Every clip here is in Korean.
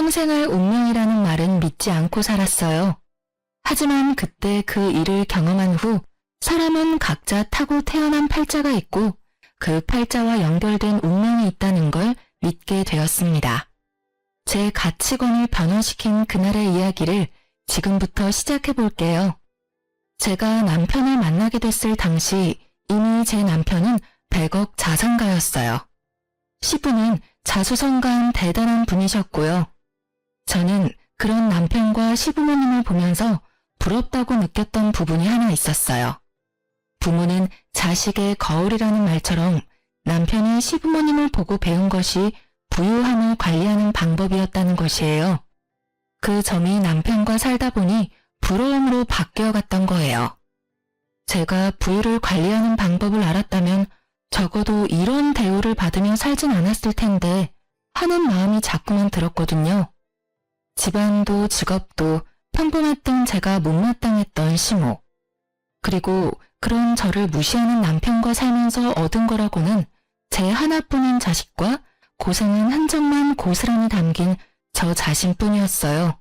평생을 운명이라는 말은 믿지 않고 살았어요. 하지만 그때 그 일을 경험한 후 사람은 각자 타고 태어난 팔자가 있고 그 팔자와 연결된 운명이 있다는 걸 믿게 되었습니다. 제 가치관을 변화시킨 그날의 이야기를 지금부터 시작해 볼게요. 제가 남편을 만나게 됐을 당시 이미 제 남편은 100억 자산가였어요. 시부는 자수성가한 대단한 분이셨고요. 저는 그런 남편과 시부모님을 보면서 부럽다고 느꼈던 부분이 하나 있었어요. 부모는 자식의 거울이라는 말처럼 남편이 시부모님을 보고 배운 것이 부유함을 관리하는 방법이었다는 것이에요. 그 점이 남편과 살다 보니 부러움으로 바뀌어갔던 거예요. 제가 부유를 관리하는 방법을 알았다면 적어도 이런 대우를 받으며 살진 않았을 텐데 하는 마음이 자꾸만 들었거든요. 집안도 직업도 평범했던 제가 못마땅했던 시모. 그리고 그런 저를 무시하는 남편과 살면서 얻은 거라고는 제 하나뿐인 자식과 고생한 흔적만 고스란히 담긴 저 자신뿐이었어요.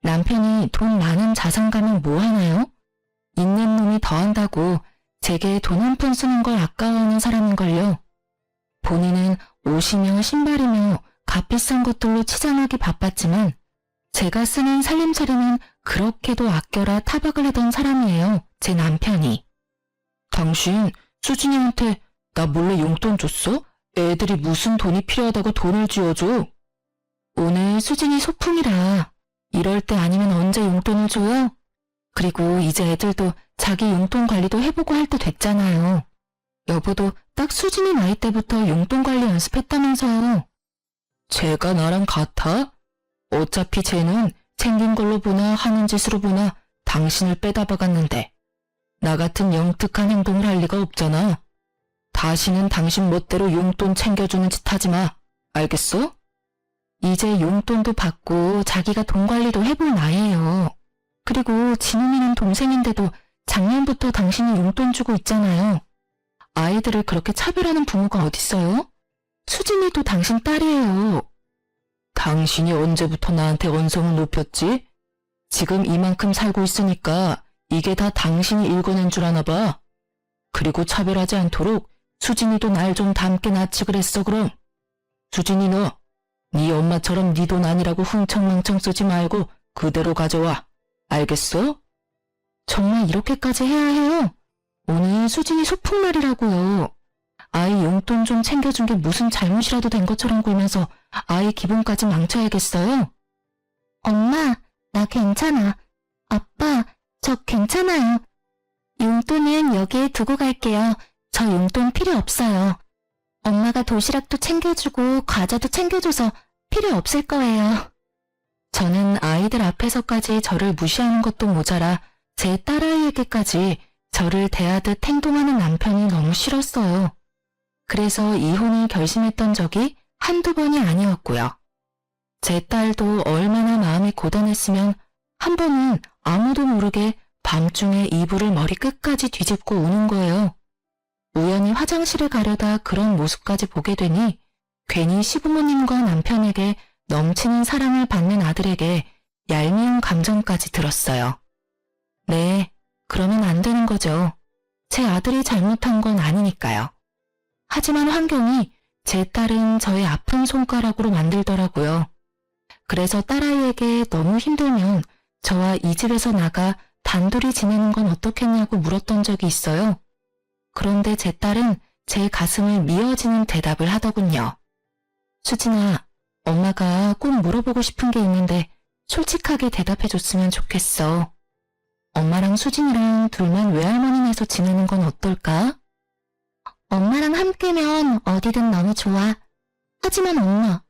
남편이 돈 많은 자산가면 뭐 하나요? 있는 놈이 더한다고 제게 돈 한 푼 쓰는 걸 아까워하는 사람인걸요. 본인은 옷이며 신발이며 값비싼 것들로 치장하기 바빴지만 제가 쓰는 살림살이는 그렇게도 아껴라 타박을 하던 사람이에요. 제 남편이. 당신 수진이한테 나 몰래 용돈 줬어? 애들이 무슨 돈이 필요하다고 돈을 쥐어줘? 오늘 수진이 소풍이라 이럴 때 아니면 언제 용돈을 줘요? 그리고 이제 애들도 자기 용돈 관리도 해보고 할 때 됐잖아요. 여보도 딱 수진이 나이 때부터 용돈 관리 연습했다면서요. 쟤가 나랑 같아? 어차피 쟤는 생긴 걸로 보나 하는 짓으로 보나 당신을 빼다 박았는데 나 같은 영특한 행동을 할 리가 없잖아. 다시는 당신 멋대로 용돈 챙겨주는 짓 하지 마. 알겠어? 이제 용돈도 받고 자기가 돈 관리도 해볼 나이에요. 그리고 진우이는 동생인데도 작년부터 당신이 용돈 주고 있잖아요. 아이들을 그렇게 차별하는 부모가 어딨어요? 수진이도 당신 딸이에요. 당신이 언제부터 나한테 언성을 높였지? 지금 이만큼 살고 있으니까 이게 다 당신이 읽어낸 줄 아나 봐. 그리고 차별하지 않도록 수진이도 날 좀 닮게 낳지 그랬어 그럼. 수진이 너, 네 엄마처럼 네 돈 아니라고 흥청망청 쓰지 말고 그대로 가져와. 알겠어? 정말 이렇게까지 해야 해요? 오늘 수진이 소풍날이라고요. 아이 용돈 좀 챙겨준 게 무슨 잘못이라도 된 것처럼 굴면서 아이 기분까지 망쳐야겠어요? 엄마, 나 괜찮아. 아빠, 저 괜찮아요. 용돈은 여기에 두고 갈게요. 저 용돈 필요 없어요. 엄마가 도시락도 챙겨주고 과자도 챙겨줘서 필요 없을 거예요. 저는 아이들 앞에서까지 저를 무시하는 것도 모자라 제 딸아이에게까지 저를 대하듯 행동하는 남편이 너무 싫었어요. 그래서 이혼을 결심했던 적이 한두 번이 아니었고요. 제 딸도 얼마나 마음이 고단했으면 한 번은 아무도 모르게 밤중에 이불을 머리 끝까지 뒤집고 우는 거예요. 우연히 화장실을 가려다 그런 모습까지 보게 되니 괜히 시부모님과 남편에게 넘치는 사랑을 받는 아들에게 얄미운 감정까지 들었어요. 네, 그러면 안 되는 거죠. 제 아들이 잘못한 건 아니니까요. 하지만 환경이 제 딸은 저의 아픈 손가락으로 만들더라고요. 그래서 딸아이에게 너무 힘들면 저와 이 집에서 나가 단둘이 지내는 건 어떻겠냐고 물었던 적이 있어요. 그런데 제 딸은 제 가슴을 미어지는 대답을 하더군요. 수진아, 엄마가 꼭 물어보고 싶은 게 있는데 솔직하게 대답해줬으면 좋겠어. 엄마랑 수진이랑 둘만 외할머니네에서 지내는 건 어떨까? 엄마랑 함께면 어디든 너무 좋아. 하지만 엄마,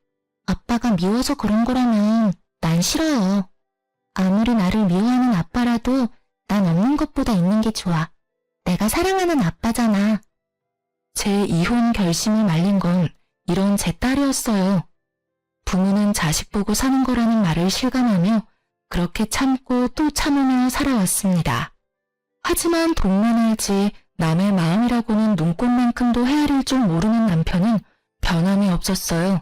아빠가 미워서 그런 거라면 난 싫어요. 아무리 나를 미워하는 아빠라도 난 없는 것보다 있는 게 좋아. 내가 사랑하는 아빠잖아. 제 이혼 결심을 말린 건 이런 제 딸이었어요. 부모는 자식 보고 사는 거라는 말을 실감하며 그렇게 참고 또 참으며 살아왔습니다. 하지만 돈만 알지 남의 마음이라고는 눈꽃만큼도 헤아릴 줄 모르는 남편은 변함이 없었어요.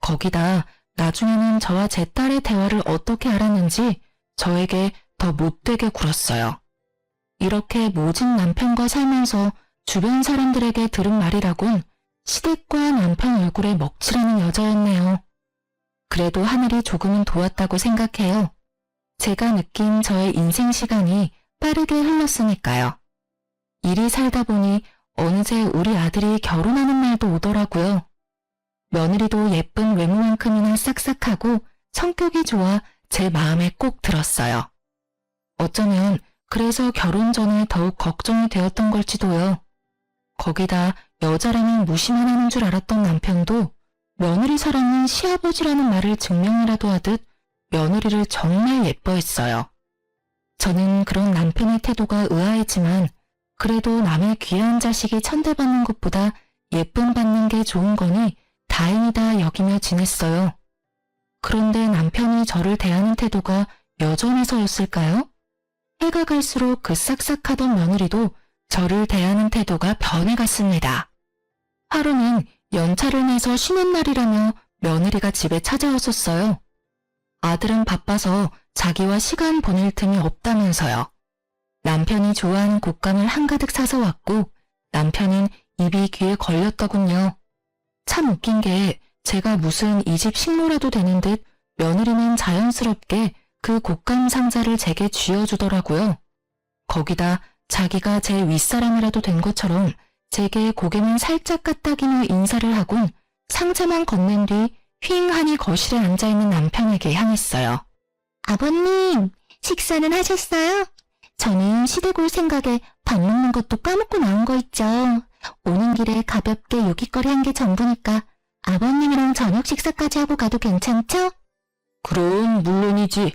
거기다 나중에는 저와 제 딸의 대화를 어떻게 알았는지 저에게 더 못되게 굴었어요. 이렇게 모진 남편과 살면서 주변 사람들에게 들은 말이라곤 시댁과 남편 얼굴에 먹칠하는 여자였네요. 그래도 하늘이 조금은 도왔다고 생각해요. 제가 느낀 저의 인생 시간이 빠르게 흘렀으니까요. 일이 살다 보니 어느새 우리 아들이 결혼하는 날도 오더라고요. 며느리도 예쁜 외모만큼이나 싹싹하고 성격이 좋아 제 마음에 꼭 들었어요. 어쩌면 그래서 결혼 전에 더욱 걱정이 되었던 걸지도요. 거기다 여자라면 무시만 하는 줄 알았던 남편도 며느리 사랑은 시아버지라는 말을 증명이라도 하듯 며느리를 정말 예뻐했어요. 저는 그런 남편의 태도가 의아했지만 그래도 남의 귀한 자식이 천대받는 것보다 예쁨 받는 게 좋은 거니 다행이다 여기며 지냈어요. 그런데 남편이 저를 대하는 태도가 여전해서였을까요? 해가 갈수록 그 싹싹하던 며느리도 저를 대하는 태도가 변해갔습니다. 하루는 연차를 내서 쉬는 날이라며 며느리가 집에 찾아왔었어요. 아들은 바빠서 자기와 시간 보낼 틈이 없다면서요. 남편이 좋아하는 곶감을 한가득 사서 왔고 남편은 입이 귀에 걸렸더군요. 참 웃긴 게 제가 무슨 이 집 식모라도 되는 듯 며느리는 자연스럽게 그 곶감 상자를 제게 쥐어주더라고요. 거기다 자기가 제 윗사람이라도 된 것처럼 제게 고개만 살짝 까딱이며 인사를 하곤 상자만 건넨 뒤 휑하니 거실에 앉아있는 남편에게 향했어요. 아버님, 식사는 하셨어요? 저는 시댁 올 생각에 밥 먹는 것도 까먹고 나온 거 있죠. 오는 길에 가볍게 요깃거리 한 게 전부니까 아버님이랑 저녁 식사까지 하고 가도 괜찮죠? 그럼 물론이지.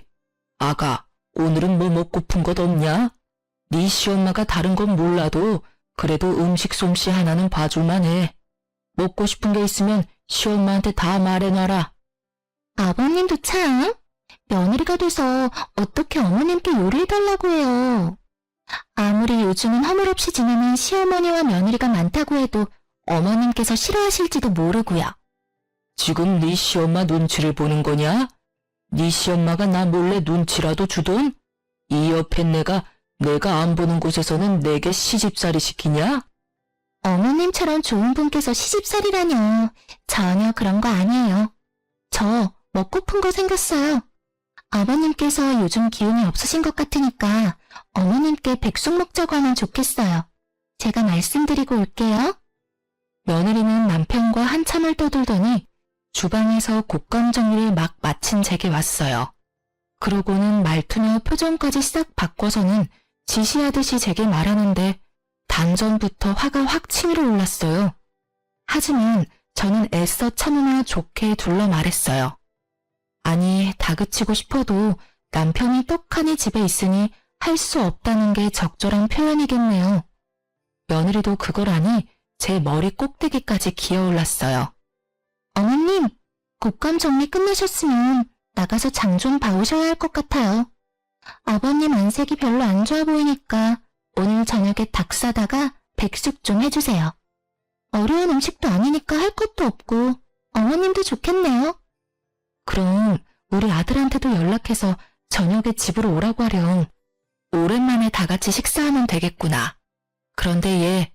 아가, 오늘은 뭐 먹고픈 것 없냐? 네 시엄마가 다른 건 몰라도 그래도 음식 솜씨 하나는 봐줄만 해. 먹고 싶은 게 있으면 시엄마한테 다 말해놔라. 아버님도 참, 며느리가 돼서 어떻게 어머님께 요리해달라고 해요. 아무리 요즘은 허물없이 지내는 시어머니와 며느리가 많다고 해도 어머님께서 싫어하실지도 모르고요. 지금 네 시엄마 눈치를 보는 거냐? 네 시엄마가 나 몰래 눈치라도 주던? 이 옆에 내가 안 보는 곳에서는 내게 시집살이 시키냐? 어머님처럼 좋은 분께서 시집살이라뇨. 전혀 그런 거 아니에요. 저 먹고픈 거 생겼어요. 아버님께서 요즘 기운이 없으신 것 같으니까 어머님께 백숙 먹자고 하면 좋겠어요. 제가 말씀드리고 올게요. 며느리는 남편과 한참을 떠들더니 주방에서 곶감 정리를 막 마친 제게 왔어요. 그러고는 말투며 표정까지 싹 바꿔서는 지시하듯이 제게 말하는데 단전부터 화가 확 치밀어 올랐어요. 하지만 저는 애써 참으며 좋게 둘러 말했어요. 아니, 다그치고 싶어도 남편이 떡하니 집에 있으니 할 수 없다는 게 적절한 표현이겠네요. 며느리도 그걸 아니 제 머리 꼭대기까지 기어올랐어요. 어머님, 곶감 정리 끝내셨으면 나가서 장 좀 봐오셔야 할 것 같아요. 아버님 안색이 별로 안 좋아 보이니까 오늘 저녁에 닭 사다가 백숙 좀 해주세요. 어려운 음식도 아니니까 할 것도 없고 어머님도 좋겠네요. 그럼 우리 아들한테도 연락해서 저녁에 집으로 오라고 하렴. 오랜만에 다 같이 식사하면 되겠구나. 그런데 얘,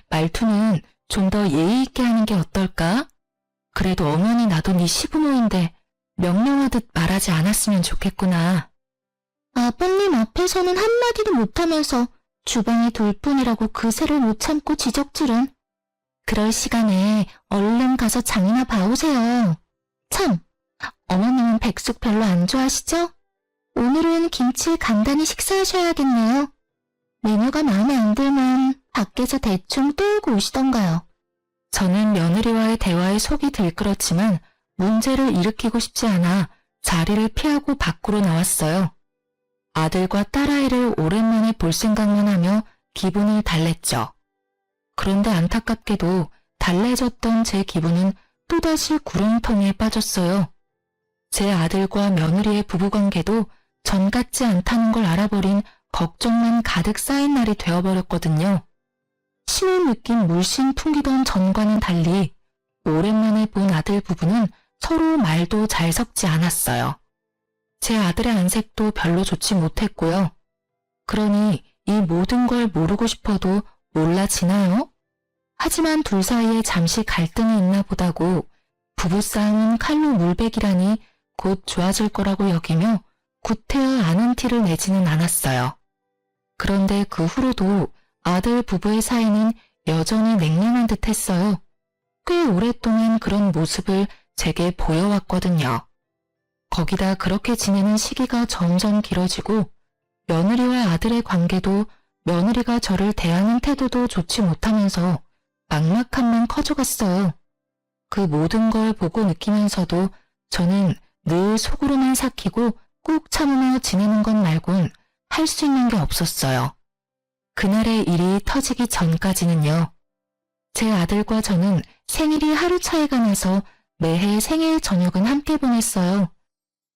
말투는 좀 더 예의 있게 하는 게 어떨까? 그래도 어머니 나도 네 시부모인데 명령하듯 말하지 않았으면 좋겠구나. 아버님 앞에서는 한마디도 못하면서 주방에 돌 뿐이라고 그새를 못 참고 지적질은. 그럴 시간에 얼른 가서 장이나 봐오세요. 참, 어머님은 백숙 별로 안 좋아하시죠? 오늘은 김치 간단히 식사하셔야겠네요. 메뉴가 마음에 안 들면 밖에서 대충 떠오고 오시던가요. 저는 며느리와의 대화에 속이 들끓었지만 문제를 일으키고 싶지 않아 자리를 피하고 밖으로 나왔어요. 아들과 딸아이를 오랜만에 볼 생각만 하며 기분을 달랬죠. 그런데 안타깝게도 달래졌던 제 기분은 또다시 구렁텅이에 빠졌어요. 제 아들과 며느리의 부부관계도 전 같지 않다는 걸 알아버린 걱정만 가득 쌓인 날이 되어버렸거든요. 신을 느낀 물씬 풍기던 전과는 달리 오랜만에 본 아들 부부는 서로 말도 잘 섞지 않았어요. 제 아들의 안색도 별로 좋지 못했고요. 그러니 이 모든 걸 모르고 싶어도 몰라지나요? 하지만 둘 사이에 잠시 갈등이 있나 보다고 부부싸움은 칼로 물베기라니 곧 좋아질 거라고 여기며 구태여 아는 티를 내지는 않았어요. 그런데 그 후로도 아들 부부의 사이는 여전히 냉랭한 듯 했어요. 꽤 오랫동안 그런 모습을 제게 보여왔거든요. 거기다 그렇게 지내는 시기가 점점 길어지고 며느리와 아들의 관계도 며느리가 저를 대하는 태도도 좋지 못하면서 막막함만 커져갔어요. 그 모든 걸 보고 느끼면서도 저는 늘 속으로만 삭히고 꾹 참으며 지내는 것 말곤 할 수 있는 게 없었어요. 그날의 일이 터지기 전까지는요. 제 아들과 저는 생일이 하루 차이가 나서 매해 생일 저녁은 함께 보냈어요.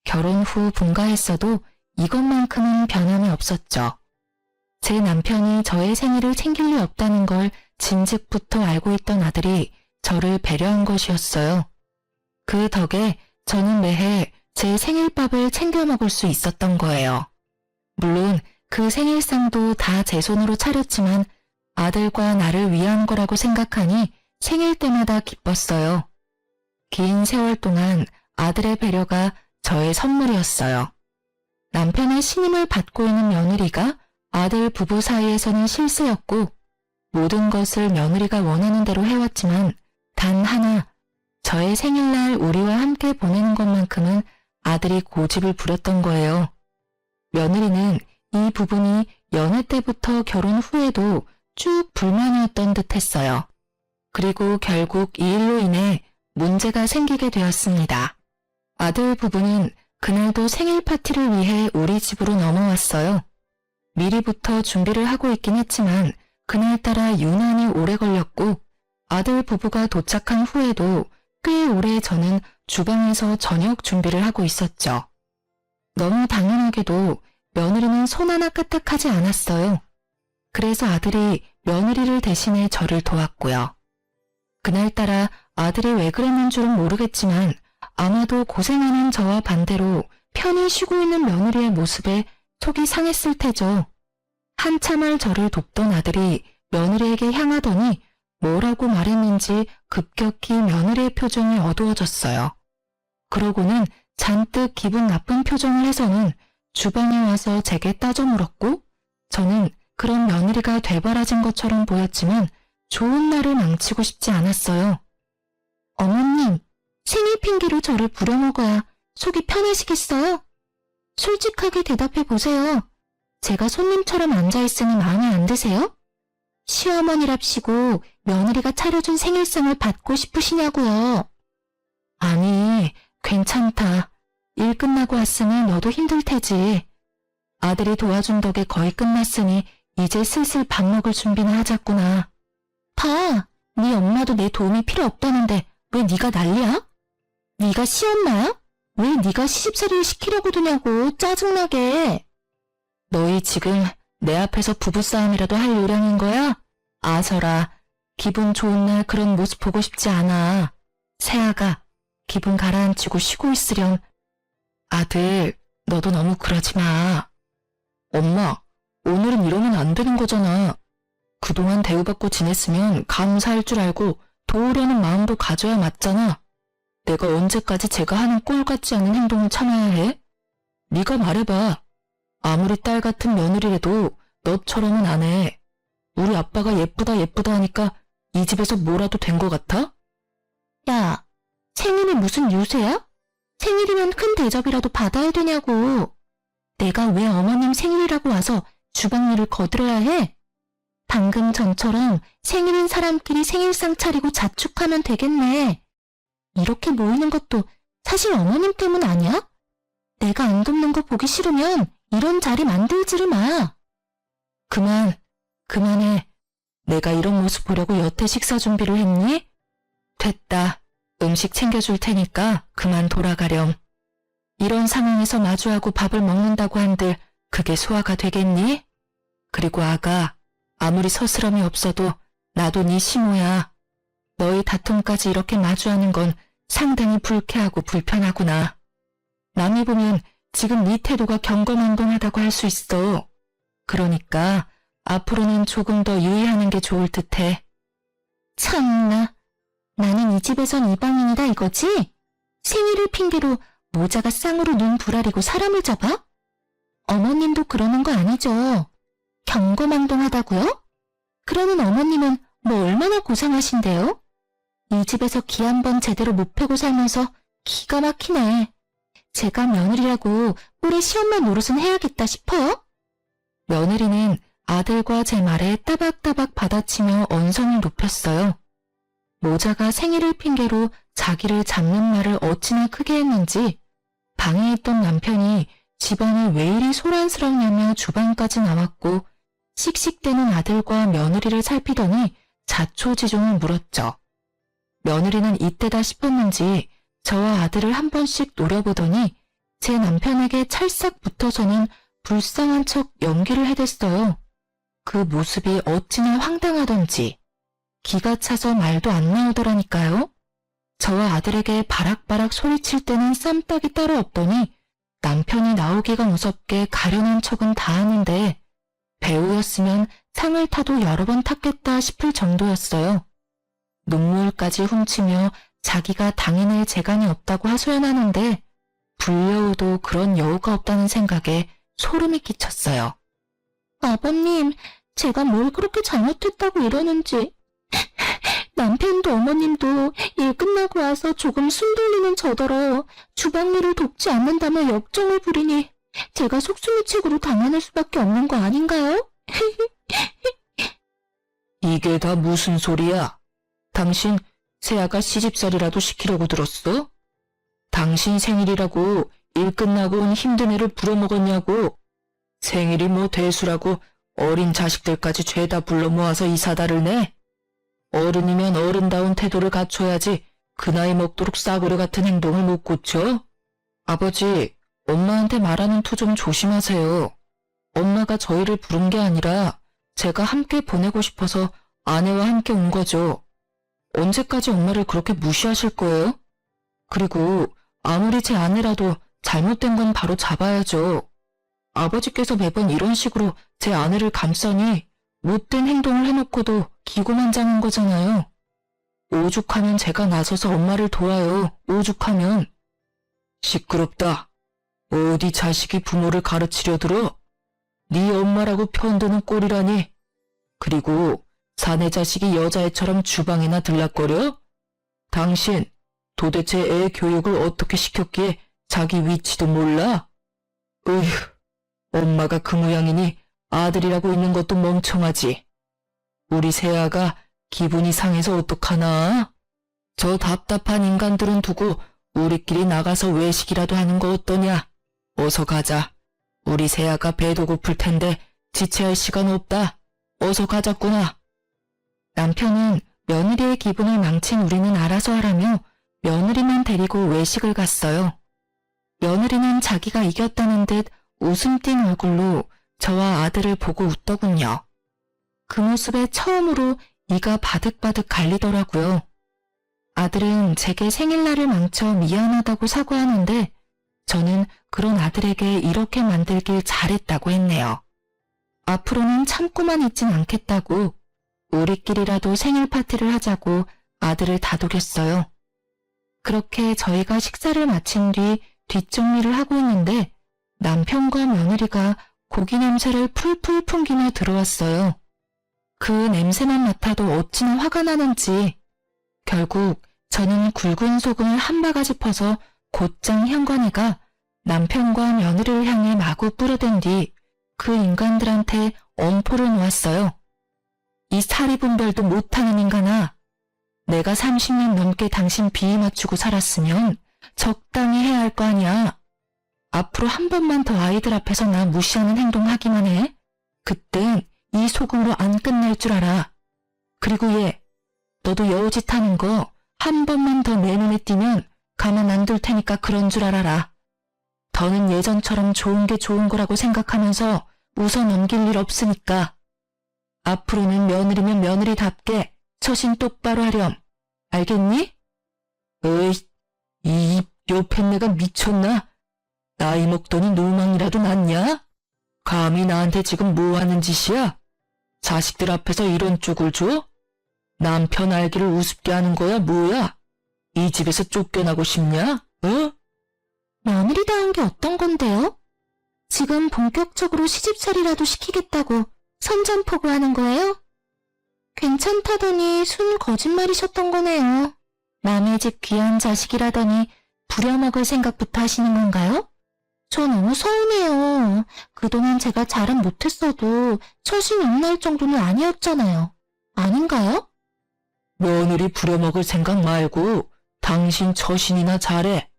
결혼 후 분가했어도 이것만큼은 변함이 없었죠. 제 남편이 저의 생일을 챙길 리 없다는 걸 진즉부터 알고 있던 아들이 저를 배려한 것이었어요. 그 덕에 저는 매해 제 생일밥을 챙겨 먹을 수 있었던 거예요. 물론 그 생일상도 다 제 손으로 차렸지만 아들과 나를 위한 거라고 생각하니 생일 때마다 기뻤어요. 긴 세월 동안 아들의 배려가 저의 선물이었어요. 남편의 신임을 받고 있는 며느리가 아들 부부 사이에서는 실세였고 모든 것을 며느리가 원하는 대로 해왔지만 단 하나, 저의 생일날 우리와 함께 보내는 것만큼은 아들이 고집을 부렸던 거예요. 며느리는 이 부분이 연애 때부터 결혼 후에도 쭉 불만이었던 듯 했어요. 그리고 결국 이 일로 인해 문제가 생기게 되었습니다. 아들 부부는 그날도 생일 파티를 위해 우리 집으로 넘어왔어요. 미리부터 준비를 하고 있긴 했지만 그날따라 유난히 오래 걸렸고 아들 부부가 도착한 후에도 꽤 오래 저는 주방에서 저녁 준비를 하고 있었죠. 너무 당연하게도 며느리는 손 하나 까딱하지 않았어요. 그래서 아들이 며느리를 대신해 저를 도왔고요. 그날따라 아들이 왜 그랬는 줄은 모르겠지만 아마도 고생하는 저와 반대로 편히 쉬고 있는 며느리의 모습에 속이 상했을 테죠. 한참을 저를 돕던 아들이 며느리에게 향하더니 뭐라고 말했는지 급격히 며느리의 표정이 어두워졌어요. 그러고는 잔뜩 기분 나쁜 표정을 해서는 주방에 와서 제게 따져 물었고 저는 그런 며느리가 되바라진 것처럼 보였지만 좋은 날을 망치고 싶지 않았어요. 어머님, 생일 핑계로 저를 부려먹어야 속이 편하시겠어요? 솔직하게 대답해 보세요. 제가 손님처럼 앉아있으니 마음에 안 드세요? 시어머니랍시고 며느리가 차려준 생일상을 받고 싶으시냐고요. 아니, 괜찮다. 일 끝나고 왔으니 너도 힘들 테지. 아들이 도와준 덕에 거의 끝났으니 이제 슬슬 밥 먹을 준비나 하자꾸나. 봐, 네 엄마도 내 도움이 필요 없다는데 왜 네가 난리야? 네가 시엄마야? 왜 네가 시집살이를 시키려고 드냐고 짜증나게. 너희 지금 내 앞에서 부부싸움이라도 할 요량인 거야? 아서라, 기분 좋은 날 그런 모습 보고 싶지 않아. 새아가, 기분 가라앉히고 쉬고 있으렴. 아들, 너도 너무 그러지 마. 엄마, 오늘은 이러면 안 되는 거잖아. 그동안 대우받고 지냈으면 감사할 줄 알고 도우려는 마음도 가져야 맞잖아. 내가 언제까지 제가 하는 꼴 같지 않은 행동을 참아야 해? 네가 말해봐. 아무리 딸 같은 며느리라도 너처럼은 안 해. 우리 아빠가 예쁘다 예쁘다 하니까 이 집에서 뭐라도 된 거 같아? 야, 생일이 무슨 요새야? 생일이면 큰 대접이라도 받아야 되냐고. 내가 왜 어머님 생일이라고 와서 주방 일을 거들어야 해? 방금 전처럼 생일인 사람끼리 생일상 차리고 자축하면 되겠네. 이렇게 모이는 것도 사실 어머님 때문 아니야? 내가 안 돕는 거 보기 싫으면 이런 자리 만들지를 마. 그만해. 내가 이런 모습 보려고 여태 식사 준비를 했니? 됐다. 음식 챙겨줄 테니까 그만 돌아가렴. 이런 상황에서 마주하고 밥을 먹는다고 한들 그게 소화가 되겠니? 그리고 아가, 아무리 서스럼이 없어도 나도 네 시모야. 너희 다툼까지 이렇게 마주하는 건 상당히 불쾌하고 불편하구나. 남이 보면 지금 네 태도가 경거망동하다고 할 수 있어. 그러니까 앞으로는 조금 더 유의하는 게 좋을 듯해. 참나, 나는 이 집에선 이방인이다 이거지? 생일을 핑계로 모자가 쌍으로 눈 부라리고 사람을 잡아? 어머님도 그러는 거 아니죠? 경거망동하다고요? 그러는 어머님은 뭐 얼마나 고상하신데요? 이 집에서 기 한 번 제대로 못 펴고 살면서 기가 막히네. 제가 며느리라고 우리 시엄마 노릇은 해야겠다 싶어요? 며느리는 아들과 제 말에 따박따박 받아치며 언성을 높였어요. 모자가 생일을 핑계로 자기를 잡는 말을 어찌나 크게 했는지 방에 있던 남편이 집안이 왜 이리 소란스럽냐며 주방까지 나왔고 씩씩대는 아들과 며느리를 살피더니 자초지종을 물었죠. 며느리는 이때다 싶었는지 저와 아들을 한 번씩 노려보더니 제 남편에게 찰싹 붙어서는 불쌍한 척 연기를 해댔어요. 그 모습이 어찌나 황당하던지 기가 차서 말도 안 나오더라니까요. 저와 아들에게 바락바락 소리칠 때는 쌈딱이 따로 없더니 남편이 나오기가 무섭게 가려는 척은 다 하는데 배우였으면 상을 타도 여러 번 탔겠다 싶을 정도였어요. 눈물까지 훔치며 자기가 당해낼 재간이 없다고 하소연하는데 불려우도 그런 여우가 없다는 생각에 소름이 끼쳤어요. 아버님, 제가 뭘 그렇게 잘못했다고 이러는지. 남편도 어머님도 일 끝나고 와서 조금 숨 돌리는 저더러 주방일을 돕지 않는다며 역정을 부리니 제가 속수무책으로 당하는 수밖에 없는 거 아닌가요? 이게 다 무슨 소리야? 당신 새아가 시집살이라도 시키려고 들었어? 당신 생일이라고 일 끝나고 온 힘든 애를 부려먹었냐고. 생일이 뭐 대수라고 어린 자식들까지 죄다 불러 모아서 이 사다를 내? 어른이면 어른다운 태도를 갖춰야지 그 나이 먹도록 싸구려 같은 행동을 못 고쳐? 아버지, 엄마한테 말하는 투 좀 조심하세요. 엄마가 저희를 부른 게 아니라 제가 함께 보내고 싶어서 아내와 함께 온 거죠. 언제까지 엄마를 그렇게 무시하실 거예요? 그리고 아무리 제 아내라도 잘못된 건 바로 잡아야죠. 아버지께서 매번 이런 식으로 제 아내를 감싸니 못된 행동을 해놓고도 기고만장한 거잖아요. 오죽하면 제가 나서서 엄마를 도와요. 오죽하면. 시끄럽다. 어디 자식이 부모를 가르치려 들어? 네 엄마라고 편드는 꼴이라니. 그리고 사내 자식이 여자애처럼 주방에나 들락거려? 당신 도대체 애 교육을 어떻게 시켰기에 자기 위치도 몰라? 으휴, 엄마가 그 모양이니 아들이라고 있는 것도 멍청하지. 우리 새아가 기분이 상해서 어떡하나? 저 답답한 인간들은 두고 우리끼리 나가서 외식이라도 하는 거 어떠냐? 어서 가자. 우리 새아가 배도 고플 텐데 지체할 시간 없다. 어서 가자꾸나. 남편은 며느리의 기분을 망친 우리는 알아서 하라며 며느리만 데리고 외식을 갔어요. 며느리는 자기가 이겼다는 듯 웃음 띤 얼굴로 저와 아들을 보고 웃더군요. 그 모습에 처음으로 이가 바득바득 갈리더라고요. 아들은 제게 생일날을 망쳐 미안하다고 사과하는데 저는 그런 아들에게 이렇게 만들길 잘했다고 했네요. 앞으로는 참고만 있진 않겠다고 우리끼리라도 생일 파티를 하자고 아들을 다독였어요. 그렇게 저희가 식사를 마친 뒤 뒷정리를 하고 있는데 남편과 며느리가 고기 냄새를 풀풀 풍기며 들어왔어요. 그 냄새만 맡아도 어찌나 화가 나는지 결국 저는 굵은 소금을 한 바가지 퍼서 곧장 현관에가 남편과 며느리를 향해 마구 뿌려댄 뒤 그 인간들한테 엄포를 놓았어요. 이 사리분별도 못하는 인간아. 내가 30년 넘게 당신 비위 맞추고 살았으면 적당히 해야 할 거 아니야. 앞으로 한 번만 더 아이들 앞에서 나 무시하는 행동 하기만 해. 그땐 이 소금으로 안 끝날 줄 알아. 그리고 얘, 너도 여우짓 하는 거 한 번만 더 내 눈에 띄면 가만 안 둘 테니까 그런 줄 알아라. 더는 예전처럼 좋은 게 좋은 거라고 생각하면서 웃어 넘길 일 없으니까. 앞으로는 며느리면 며느리답게 처신 똑바로 하렴. 알겠니? 으이, 이 요편네가 미쳤나? 나이 먹더니 노망이라도 났냐? 감히 나한테 지금 뭐 하는 짓이야? 자식들 앞에서 이런 쪽을 줘? 남편 알기를 우습게 하는 거야 뭐야? 이 집에서 쫓겨나고 싶냐? 어? 며느리다운 게 어떤 건데요? 지금 본격적으로 시집살이라도 시키겠다고 선전포고하는 거예요? 괜찮다더니 순 거짓말이셨던 거네요. 남의 집 귀한 자식이라더니 부려먹을 생각부터 하시는 건가요? 저 너무 서운해요. 그동안 제가 잘은 못했어도 처신 욕날 정도는 아니었잖아요. 아닌가요? 며느리 부려먹을 생각 말고 당신 처신이나 잘해.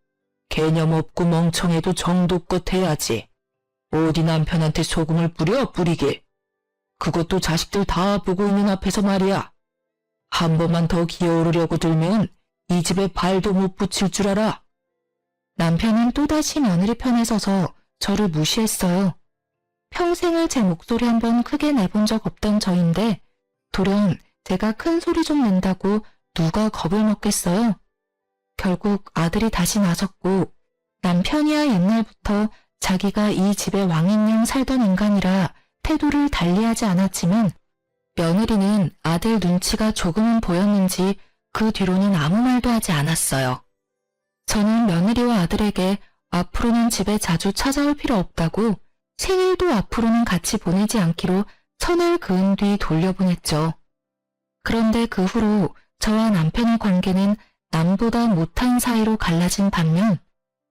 개념 없고 멍청해도 정도껏 해야지. 어디 남편한테 소금을 뿌리게. 그것도 자식들 다 보고 있는 앞에서 말이야. 한 번만 더 기어오르려고 들면 이 집에 발도 못 붙일 줄 알아. 남편은 또다시 며느리 편에 서서 저를 무시했어요. 평생을 제 목소리 한 번 크게 내본 적 없던 저인데 돌연 제가 큰 소리 좀 낸다고 누가 겁을 먹겠어요. 결국 아들이 다시 나섰고 남편이야 옛날부터 자기가 이 집의 왕인양 살던 인간이라 태도를 달리하지 않았지만 며느리는 아들 눈치가 조금은 보였는지 그 뒤로는 아무 말도 하지 않았어요. 저는 며느리와 아들에게 앞으로는 집에 자주 찾아올 필요 없다고 생일도 앞으로는 같이 보내지 않기로 선을 그은 뒤 돌려보냈죠. 그런데 그 후로 저와 남편의 관계는 남보다 못한 사이로 갈라진 반면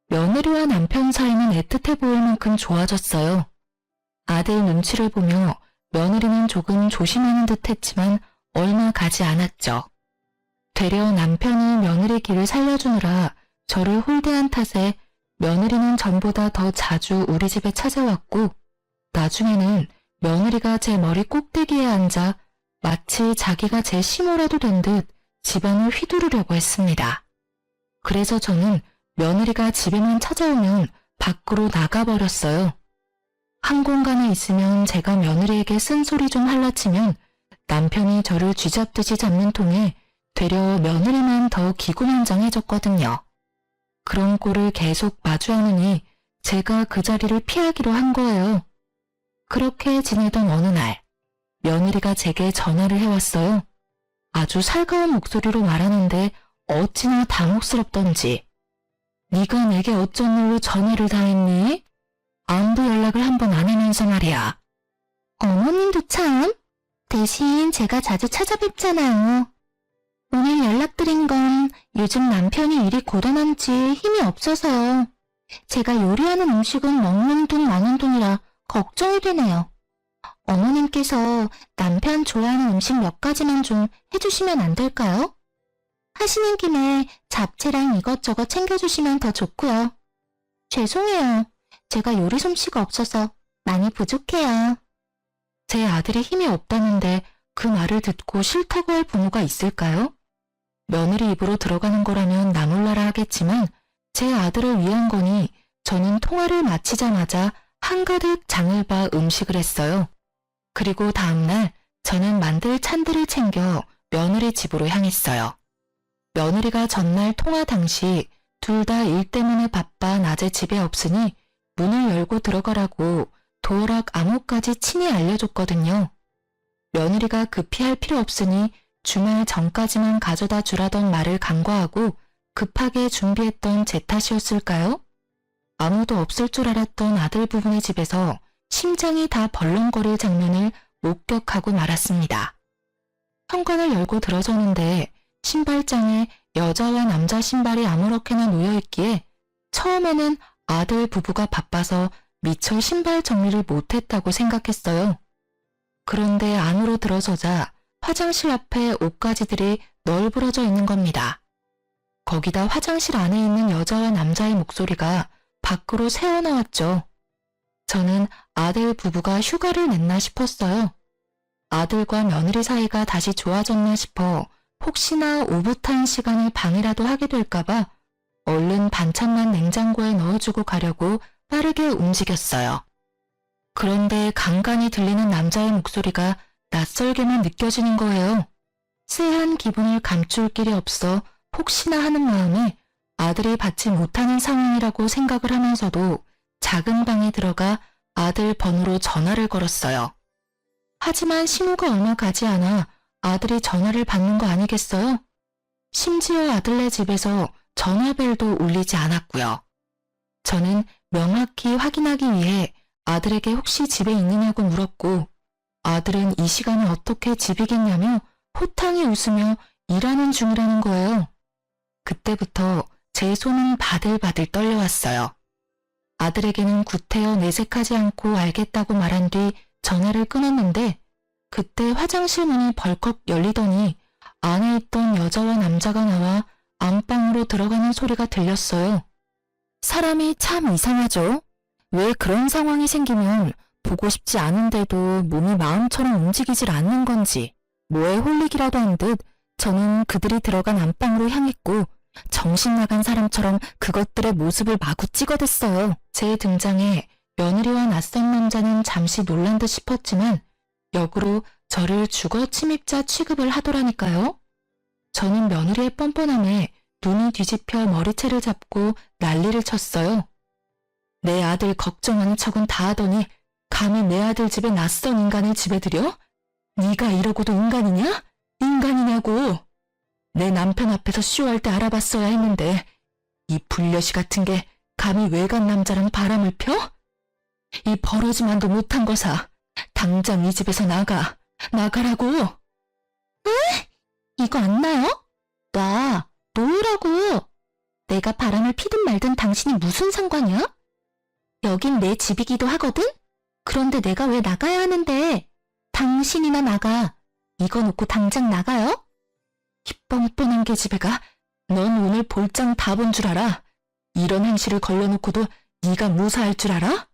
며느리와 남편 사이는 애틋해 보일 만큼 좋아졌어요. 아들 눈치를 보며 며느리는 조금 조심하는 듯 했지만 얼마 가지 않았죠. 되려 남편이 며느리 길을 살려주느라 저를 홀대한 탓에 며느리는 전보다 더 자주 우리 집에 찾아왔고 나중에는 며느리가 제 머리 꼭대기에 앉아 마치 자기가 제 시모라도 된 듯 집안을 휘두르려고 했습니다. 그래서 저는 며느리가 집에만 찾아오면 밖으로 나가버렸어요. 한 공간에 있으면 제가 며느리에게 쓴소리 좀 할라치면 남편이 저를 쥐잡듯이 잡는 통에 되려 며느리만 더 기고만장해졌거든요. 그런 꼴을 계속 마주하느니 제가 그 자리를 피하기로 한 거예요. 그렇게 지내던 어느 날 며느리가 제게 전화를 해왔어요. 아주 살가운 목소리로 말하는데 어찌나 당혹스럽던지. 네가 내게 어쩐 일로 전화를 다 했니? 안부 연락을 한 번 안 하면서 말이야. 어머님도 참. 대신 제가 자주 찾아뵙잖아요. 오늘 연락드린 건 요즘 남편이 일이 고단한지 힘이 없어서요. 제가 요리하는 음식은 먹는 돈 마는 돈이라 걱정이 되네요. 어머님께서 남편 좋아하는 음식 몇 가지만 좀 해주시면 안 될까요? 하시는 김에 잡채랑 이것저것 챙겨주시면 더 좋고요. 죄송해요. 제가 요리 솜씨가 없어서 많이 부족해요. 제 아들이 힘이 없다는데 그 말을 듣고 싫다고 할 부모가 있을까요? 며느리 입으로 들어가는 거라면 나몰라라 하겠지만 제 아들을 위한 거니 저는 통화를 마치자마자 한가득 장을 봐 음식을 했어요. 그리고 다음날 저는 만들 찬들을 챙겨 며느리 집으로 향했어요. 며느리가 전날 통화 당시 둘 다 일 때문에 바빠 낮에 집에 없으니 문을 열고 들어가라고 도어락 암호까지 친히 알려줬거든요. 며느리가 급히 할 필요 없으니 주말 전까지만 가져다 주라던 말을 간과하고 급하게 준비했던 제 탓이었을까요? 아무도 없을 줄 알았던 아들 부부의 집에서 심장이 다 벌렁거릴 장면을 목격하고 말았습니다. 현관을 열고 들어서는데 신발장에 여자와 남자 신발이 아무렇게나 놓여있기에 처음에는 아들 부부가 바빠서 미처 신발 정리를 못했다고 생각했어요. 그런데 안으로 들어서자 화장실 앞에 옷가지들이 널브러져 있는 겁니다. 거기다 화장실 안에 있는 여자와 남자의 목소리가 밖으로 새어나왔죠. 저는 아들 부부가 휴가를 냈나 싶었어요. 아들과 며느리 사이가 다시 좋아졌나 싶어 혹시나 오붓한 시간을 방해라도 하게 될까봐 얼른 반찬만 냉장고에 넣어주고 가려고 빠르게 움직였어요. 그런데 간간히 들리는 남자의 목소리가 낯설게만 느껴지는 거예요. 쎄한 기분을 감출 길이 없어 혹시나 하는 마음에 아들이 받지 못하는 상황이라고 생각을 하면서도 작은 방에 들어가 아들 번호로 전화를 걸었어요. 하지만 신호가 얼마 가지 않아 아들이 전화를 받는 거 아니겠어요? 심지어 아들네 집에서 전화벨도 울리지 않았고요. 저는 명확히 확인하기 위해 아들에게 혹시 집에 있느냐고 물었고 아들은 이 시간에 어떻게 집이겠냐며 호탕히 웃으며 일하는 중이라는 거예요. 그때부터 제 손은 바들바들 떨려왔어요. 아들에게는 구태여 내색하지 않고 알겠다고 말한 뒤 전화를 끊었는데 그때 화장실 문이 벌컥 열리더니 안에 있던 여자와 남자가 나와 안방으로 들어가는 소리가 들렸어요. 사람이 참 이상하죠? 왜 그런 상황이 생기면 보고 싶지 않은데도 몸이 마음처럼 움직이질 않는 건지 뭐에 홀리기라도 한 듯 저는 그들이 들어간 안방으로 향했고 정신 나간 사람처럼 그것들의 모습을 마구 찍어댔어요. 제 등장에 며느리와 낯선 남자는 잠시 놀란 듯 싶었지만 역으로 저를 주거 침입자 취급을 하더라니까요. 저는 며느리의 뻔뻔함에 눈이 뒤집혀 머리채를 잡고 난리를 쳤어요. 내 아들 걱정하는 척은 다 하더니 감히 내 아들 집에 낯선 인간을 집에 들여? 네가 이러고도 인간이냐? 인간이냐고. 내 남편 앞에서 쇼할 때 알아봤어야 했는데 이 불려시 같은 게 감히 외간 남자랑 바람을 펴? 이 버러지만도 못한 거사. 당장 이 집에서 나가라고. 이거 안 나요? 놓으라고. 내가 바람을 피든 말든 당신이 무슨 상관이야? 여긴 내 집이기도 하거든? 그런데 내가 왜 나가야 하는데? 당신이나 나가. 이거 놓고 당장 나가요? 이 뻔뻔한 계집애가 넌 오늘 볼장 다 본 줄 알아? 이런 행실을 걸러놓고도 네가 무사할 줄 알아?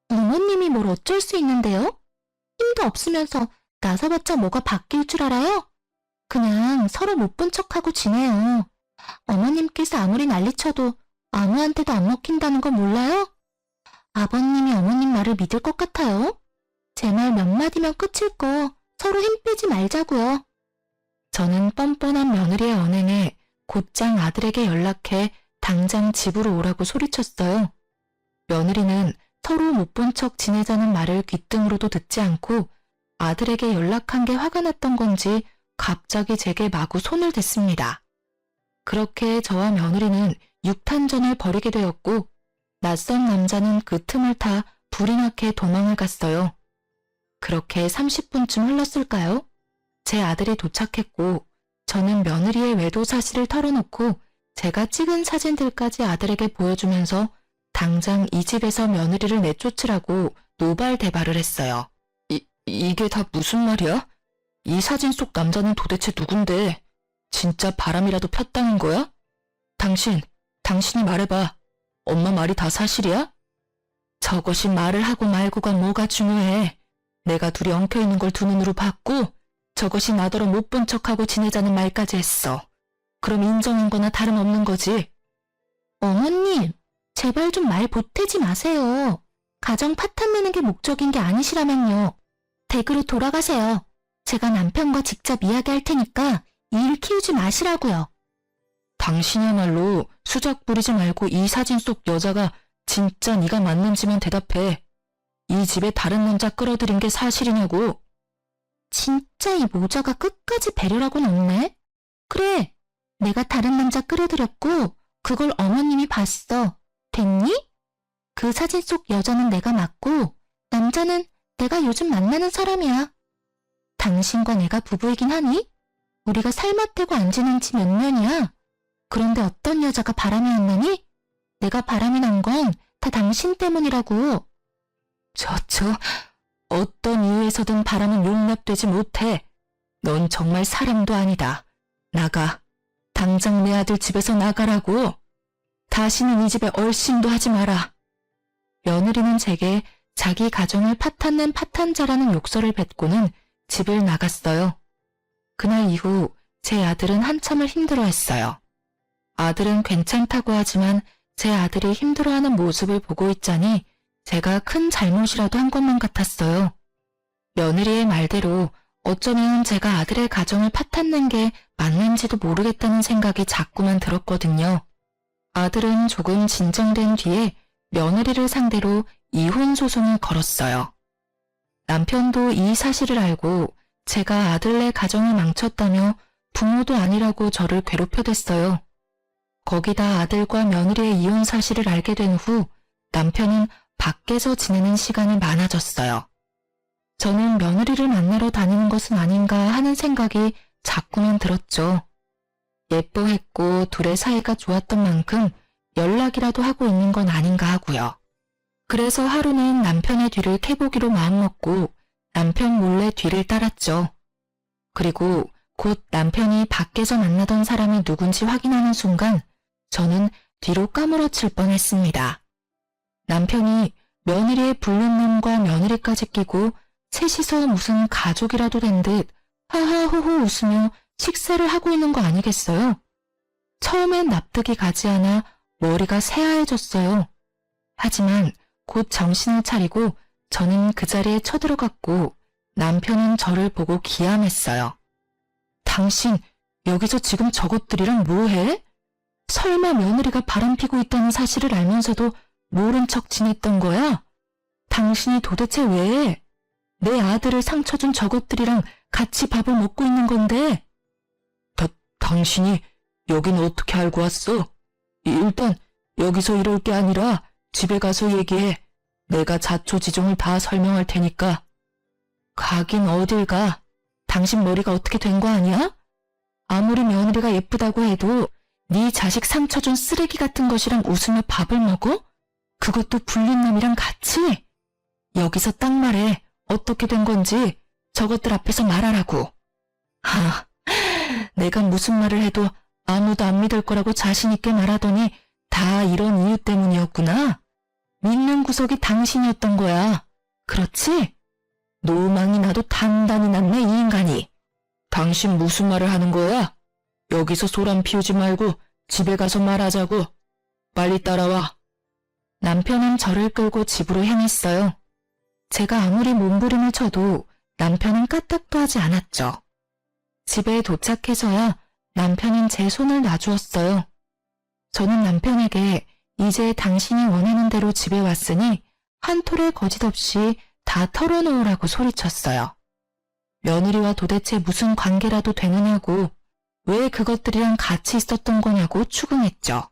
어머님이 뭘 어쩔 수 있는데요? 힘도 없으면서 나서봤자 뭐가 바뀔 줄 알아요? 그냥 서로 못 본 척하고 지내요. 어머님께서 아무리 난리쳐도 아무한테도 안 먹힌다는 거 몰라요? 아버님이 어머님 말을 믿을 것 같아요? 제 말 몇 마디면 끝일 거 서로 힘 빼지 말자고요. 저는 뻔뻔한 며느리의 언행에 곧장 아들에게 연락해 당장 집으로 오라고 소리쳤어요. 며느리는 서로 못 본 척 지내자는 말을 귓등으로도 듣지 않고 아들에게 연락한 게 화가 났던 건지 갑자기 제게 마구 손을 댔습니다. 그렇게 저와 며느리는 육탄전을 벌이게 되었고 낯선 남자는 그 틈을 타 불이 나게 도망을 갔어요. 그렇게 30분쯤 흘렀을까요? 제 아들이 도착했고 저는 며느리의 외도 사실을 털어놓고 제가 찍은 사진들까지 아들에게 보여주면서 당장 이 집에서 며느리를 내쫓으라고 노발대발을 했어요. 이게 다 무슨 말이야? 이 사진 속 남자는 도대체 누군데? 진짜 바람이라도 폈다는 거야? 당신이 말해봐. 엄마 말이 다 사실이야? 저것이 말을 하고 말고가 뭐가 중요해. 내가 둘이 엉켜있는 걸 두 눈으로 봤고 저것이 나더러 못 본 척하고 지내자는 말까지 했어. 그럼 인정한 거나 다름없는 거지. 어머님, 제발 좀 말 보태지 마세요. 가정 파탄 내는 게 목적인 게 아니시라면요. 댁으로 돌아가세요. 제가 남편과 직접 이야기할 테니까 일 키우지 마시라고요. 당신이야말로 수작 부리지 말고 이 사진 속 여자가 진짜 네가 맞는지만 대답해. 이 집에 다른 남자 끌어들인 게 사실이냐고. 진짜 이 모자가 끝까지 배려라고는 없네. 그래, 내가 다른 남자 끌어들였고 그걸 어머님이 봤어. 됐니? 그 사진 속 여자는 내가 맞고 남자는 내가 요즘 만나는 사람이야. 당신과 내가 부부이긴 하니? 우리가 살맛대고 안 지낸 지 몇 년이야. 그런데 어떤 여자가 바람이 안 나니? 내가 바람이 난 건 다 당신 때문이라고. 어떤 이유에서든 바람은 용납되지 못해. 넌 정말 사람도 아니다. 나가. 당장 내 아들 집에서 나가라고. 다시는 이 집에 얼씬도 하지 마라. 며느리는 제게 자기 가정을 파탄낸 파탄자라는 욕설을 뱉고는 집을 나갔어요. 그날 이후 제 아들은 한참을 힘들어했어요. 아들은 괜찮다고 하지만 제 아들이 힘들어하는 모습을 보고 있자니 제가 큰 잘못이라도 한 것만 같았어요. 며느리의 말대로 어쩌면 제가 아들의 가정을 파탄낸 게 맞는지도 모르겠다는 생각이 자꾸만 들었거든요. 아들은 조금 진정된 뒤에 며느리를 상대로 이혼 소송을 걸었어요. 남편도 이 사실을 알고 제가 아들네 가정을 망쳤다며 부모도 아니라고 저를 괴롭혀댔어요. 거기다 아들과 며느리의 이혼 사실을 알게 된 후 남편은 밖에서 지내는 시간이 많아졌어요. 저는 며느리를 만나러 다니는 것은 아닌가 하는 생각이 자꾸만 들었죠. 예뻐했고 둘의 사이가 좋았던 만큼 연락이라도 하고 있는 건 아닌가 하고요. 그래서 하루는 남편의 뒤를 캐보기로 마음먹고 남편 몰래 뒤를 따랐죠. 그리고 곧 남편이 밖에서 만나던 사람이 누군지 확인하는 순간 저는 뒤로 까무러칠 뻔했습니다. 남편이 며느리의 불륜 놈과 며느리까지 끼고 셋이서 무슨 가족이라도 된 듯 하하호호 웃으며 식사를 하고 있는 거 아니겠어요? 처음엔 납득이 가지 않아 머리가 새하얘졌어요. 하지만 곧 정신을 차리고 저는 그 자리에 쳐들어갔고 남편은 저를 보고 기함했어요. 당신 여기서 지금 저것들이랑 뭐해? 설마 며느리가 바람피고 있다는 사실을 알면서도 모른 척 지냈던 거야? 당신이 도대체 왜 내 아들을 상처 준 저것들이랑 같이 밥을 먹고 있는 건데? 당신이 여긴 어떻게 알고 왔어? 일단 여기서 이럴 게 아니라 집에 가서 얘기해. 내가 자초지종을 다 설명할 테니까. 가긴 어딜 가. 당신 머리가 어떻게 된 거 아니야? 아무리 며느리가 예쁘다고 해도 네 자식 상처 준 쓰레기 같은 것이랑 웃으며 밥을 먹어? 그것도 불린 놈이랑 같이? 여기서 딱 말해. 어떻게 된 건지 저것들 앞에서 말하라고. 내가 무슨 말을 해도 아무도 안 믿을 거라고 자신 있게 말하더니 다 이런 이유 때문이었구나. 믿는 구석이 당신이었던 거야. 그렇지? 노망이 나도 단단히 났네, 이 인간이. 당신 무슨 말을 하는 거야? 여기서 소란 피우지 말고 집에 가서 말하자고. 빨리 따라와. 남편은 저를 끌고 집으로 향했어요. 제가 아무리 몸부림을 쳐도 남편은 까딱도 하지 않았죠. 집에 도착해서야 남편은 제 손을 놔주었어요. 저는 남편에게 이제 당신이 원하는 대로 집에 왔으니 한 톨의 거짓 없이 다 털어놓으라고 소리쳤어요. 며느리와 도대체 무슨 관계라도 되느냐고, 왜 그것들이랑 같이 있었던 거냐고 추궁했죠.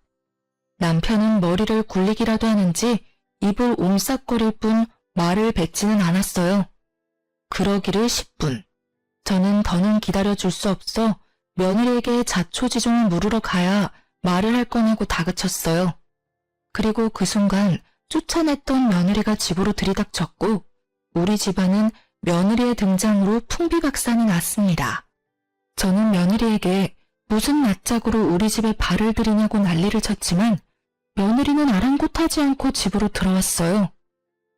남편은 머리를 굴리기라도 하는지 입을 옴싹거릴 뿐 말을 뱉지는 않았어요. 그러기를 10분. 저는 더는 기다려줄 수 없어 며느리에게 자초지종을 물으러 가야 말을 할 거냐고 다그쳤어요. 그리고 그 순간 쫓아냈던 며느리가 집으로 들이닥쳤고 우리 집안은 며느리의 등장으로 풍비박산이 났습니다. 저는 며느리에게 무슨 낯짝으로 우리 집에 발을 들이냐고 난리를 쳤지만 며느리는 아랑곳하지 않고 집으로 들어왔어요.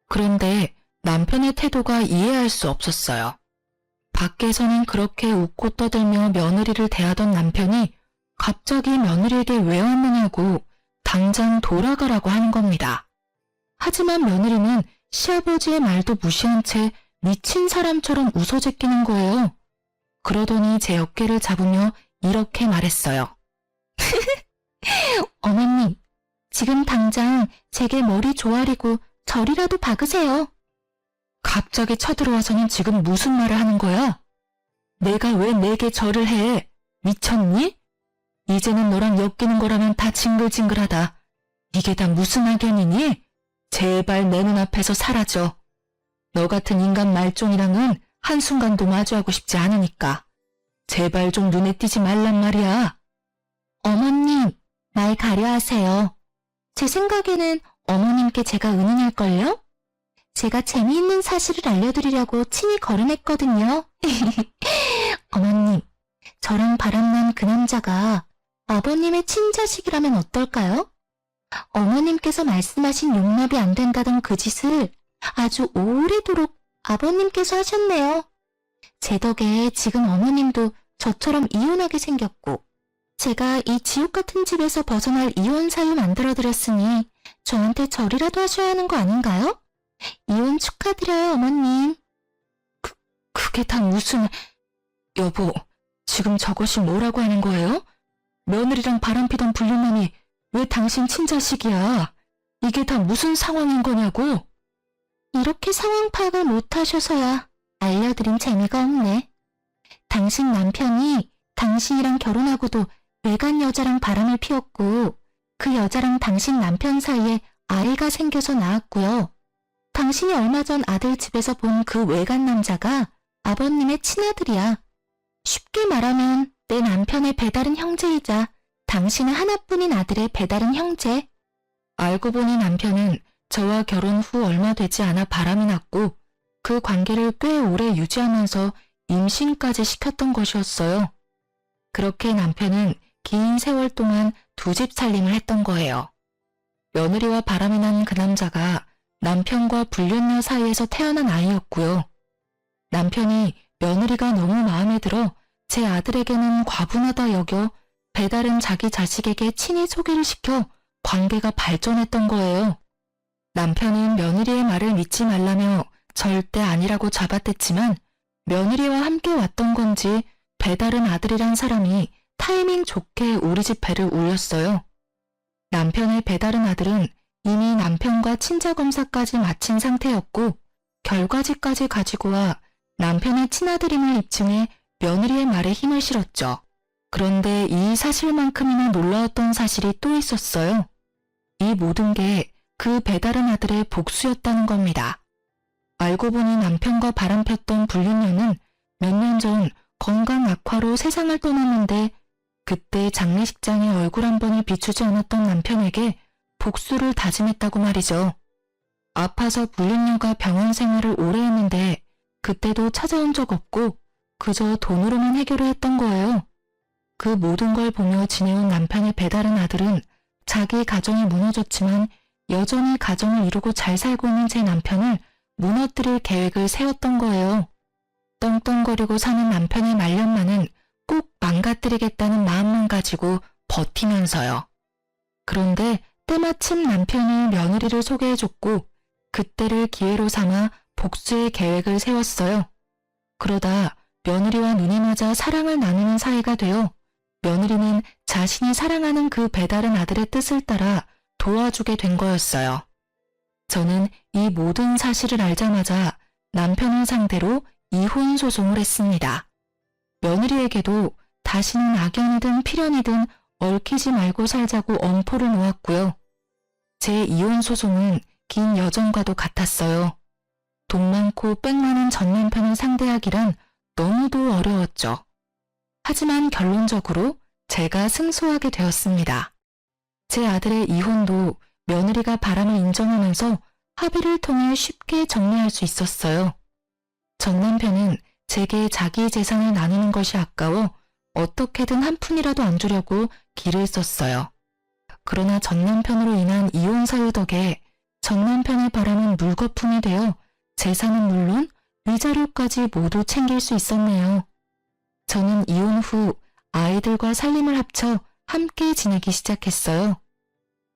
그런데 남편의 태도가 이해할 수 없었어요. 밖에서는 그렇게 웃고 떠들며 며느리를 대하던 남편이 갑자기 며느리에게 왜 왔느냐고 당장 돌아가라고 하는 겁니다. 하지만 며느리는 시아버지의 말도 무시한 채 미친 사람처럼 웃어 제끼는 거예요. 그러더니 제 어깨를 잡으며 이렇게 말했어요. 어머님, 지금 당장 제게 머리 조아리고 절이라도 박으세요. 갑자기 쳐들어와서는 지금 무슨 말을 하는 거야? 내가 왜 내게 절을 해? 미쳤니? 이제는 너랑 엮이는 거라면 다 징글징글하다. 이게 다 무슨 악연이니? 제발 내 눈앞에서 사라져. 너 같은 인간 말종이랑은 한순간도 마주하고 싶지 않으니까. 제발 좀 눈에 띄지 말란 말이야. 어머님, 말 가려하세요. 제 생각에는 어머님께 제가 은인일걸요? 제가 재미있는 사실을 알려드리려고 친히 거론했거든요. 어머님, 저랑 바람난 그 남자가 아버님의 친자식이라면 어떨까요? 어머님께서 말씀하신 용납이 안 된다던 그 짓을 아주 오래도록 아버님께서 하셨네요. 제 덕에 지금 어머님도 저처럼 이혼하게 생겼고 제가 이 지옥 같은 집에서 벗어날 이혼 사유 만들어드렸으니 저한테 절이라도 하셔야 하는 거 아닌가요? 이혼 축하드려요, 어머님. 그게 다 무슨... 여보, 지금 저것이 뭐라고 하는 거예요? 며느리랑 바람피던 불륜남이 왜 당신 친자식이야? 이게 다 무슨 상황인 거냐고? 이렇게 상황 파악을 못하셔서야 알려드린 재미가 없네. 당신 남편이 당신이랑 결혼하고도 외간 여자랑 바람을 피웠고 그 여자랑 당신 남편 사이에 아이가 생겨서 낳았고요. 당신이 얼마 전 아들 집에서 본 그 외간 남자가 아버님의 친아들이야. 쉽게 말하면 내 남편의 배다른 형제이자 당신의 하나뿐인 아들의 배다른 형제. 알고 보니 남편은 저와 결혼 후 얼마 되지 않아 바람이 났고 그 관계를 꽤 오래 유지하면서 임신까지 시켰던 것이었어요. 그렇게 남편은 긴 세월 동안 두 집 살림을 했던 거예요. 며느리와 바람이 난 그 남자가 남편과 불륜녀 사이에서 태어난 아이였고요. 남편이 며느리가 너무 마음에 들어 제 아들에게는 과분하다 여겨 배다른 자기 자식에게 친히 소개를 시켜 관계가 발전했던 거예요. 남편은 며느리의 말을 믿지 말라며 절대 아니라고 잡아댔지만 며느리와 함께 왔던 건지 배다른 아들이란 사람이 타이밍 좋게 우리 집 배를 울렸어요. 남편의 배다른 아들은 이미 남편과 친자검사까지 마친 상태였고 결과지까지 가지고 와 남편의 친아들임을 입증해 며느리의 말에 힘을 실었죠. 그런데 이 사실만큼이나 놀라웠던 사실이 또 있었어요. 이 모든 게 그 배다른 아들의 복수였다는 겁니다. 알고 보니 남편과 바람폈던 불륜녀는 몇 년 전 건강 악화로 세상을 떠났는데 그때 장례식장에 얼굴 한 번을 비추지 않았던 남편에게 복수를 다짐했다고 말이죠. 아파서 불륜녀가 병원 생활을 오래 했는데 그때도 찾아온 적 없고 그저 돈으로만 해결을 했던 거예요. 그 모든 걸 보며 지내온 남편의 배다른 아들은 자기 가정이 무너졌지만 여전히 가정을 이루고 잘 살고 있는 제 남편을 무너뜨릴 계획을 세웠던 거예요. 떵떵거리고 사는 남편의 말년만은 꼭 망가뜨리겠다는 마음만 가지고 버티면서요. 그런데 때마침 남편이 며느리를 소개해줬고 그때를 기회로 삼아 복수의 계획을 세웠어요. 그러다 며느리와 눈이 맞아 사랑을 나누는 사이가 되어 며느리는 자신이 사랑하는 그 배다른 아들의 뜻을 따라 도와주게 된 거였어요. 저는 이 모든 사실을 알자마자 남편을 상대로 이혼 소송을 했습니다. 며느리에게도 다시는 악연이든 필연이든 얽히지 말고 살자고 엄포를 놓았고요. 제 이혼 소송은 긴 여정과도 같았어요. 돈 많고 빽 많은 전 남편을 상대하기란 너무도 어려웠죠. 하지만 결론적으로 제가 승소하게 되었습니다. 제 아들의 이혼도 며느리가 바람을 인정하면서 합의를 통해 쉽게 정리할 수 있었어요. 전 남편은 제게 자기 재산을 나누는 것이 아까워 어떻게든 한 푼이라도 안 주려고 기를 썼어요. 그러나 전 남편으로 인한 이혼 사유 덕에 전 남편의 바람은 물거품이 되어 재산은 물론 위자료까지 모두 챙길 수 있었네요. 저는 이혼 후 아이들과 살림을 합쳐 함께 지내기 시작했어요.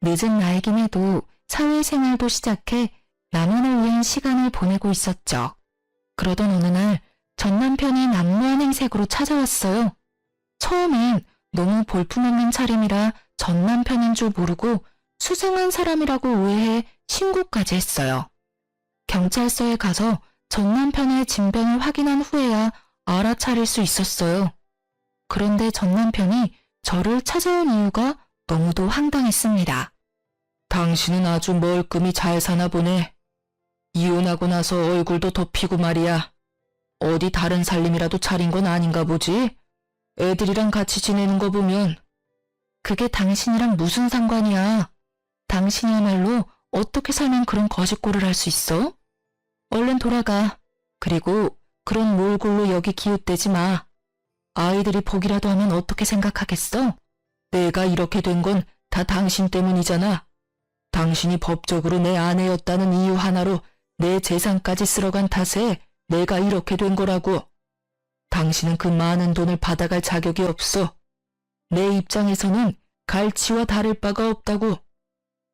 늦은 나이긴 해도 사회생활도 시작해 나만을 위한 시간을 보내고 있었죠. 그러던 어느 날 전 남편이 난무한 행색으로 찾아왔어요. 처음엔 너무 볼품없는 차림이라 전 남편인 줄 모르고 수상한 사람이라고 오해해 신고까지 했어요. 경찰서에 가서 전 남편의 진변을 확인한 후에야 알아차릴 수 있었어요. 그런데 전 남편이 저를 찾아온 이유가 너무도 황당했습니다. 당신은 아주 멀끔히 잘 사나 보네. 이혼하고 나서 얼굴도 덮이고 말이야. 어디 다른 살림이라도 차린 건 아닌가 보지? 애들이랑 같이 지내는 거 보면. 그게 당신이랑 무슨 상관이야? 당신이야말로 어떻게 살면 그런 거짓골을 할 수 있어? 얼른 돌아가. 그리고 그런 몰골로 여기 기웃대지 마. 아이들이 보기라도 하면 어떻게 생각하겠어? 내가 이렇게 된 건 다 당신 때문이잖아. 당신이 법적으로 내 아내였다는 이유 하나로 내 재산까지 쓸어간 탓에 내가 이렇게 된 거라고. 당신은 그 많은 돈을 받아갈 자격이 없어. 내 입장에서는 갈치와 다를 바가 없다고.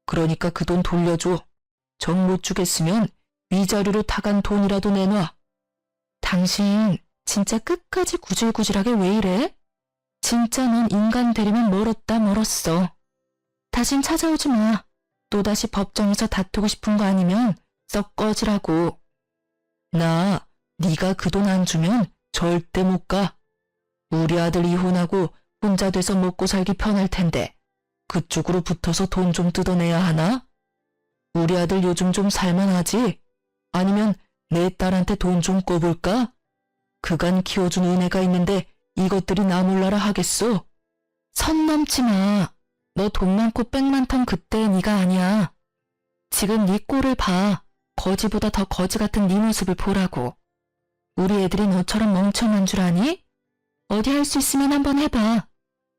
그러니까 그 돈 돌려줘. 정 못 주겠으면 위자료로 타간 돈이라도 내놔. 당신 진짜 끝까지 구질구질하게 왜 이래? 진짜 넌 인간 되려면 멀었다 멀었어. 다신 찾아오지 마. 또다시 법정에서 다투고 싶은 거 아니면 썩 꺼지라고. 나 네가 그 돈 안 주면 절대 못 가. 우리 아들 이혼하고 혼자 돼서 먹고 살기 편할 텐데 그쪽으로 붙어서 돈 좀 뜯어내야 하나? 우리 아들 요즘 좀 살만하지? 아니면 내 딸한테 돈 좀 꿔볼까? 그간 키워준 은혜가 있는데 이것들이 나 몰라라 하겠어? 선 넘지 마. 너 돈 많고 빽 많던 그때 네가 아니야. 지금 네 꼴을 봐. 거지보다 더 거지 같은 네 모습을 보라고. 우리 애들이 너처럼 멍청한 줄 아니? 어디 할 수 있으면 한번 해봐.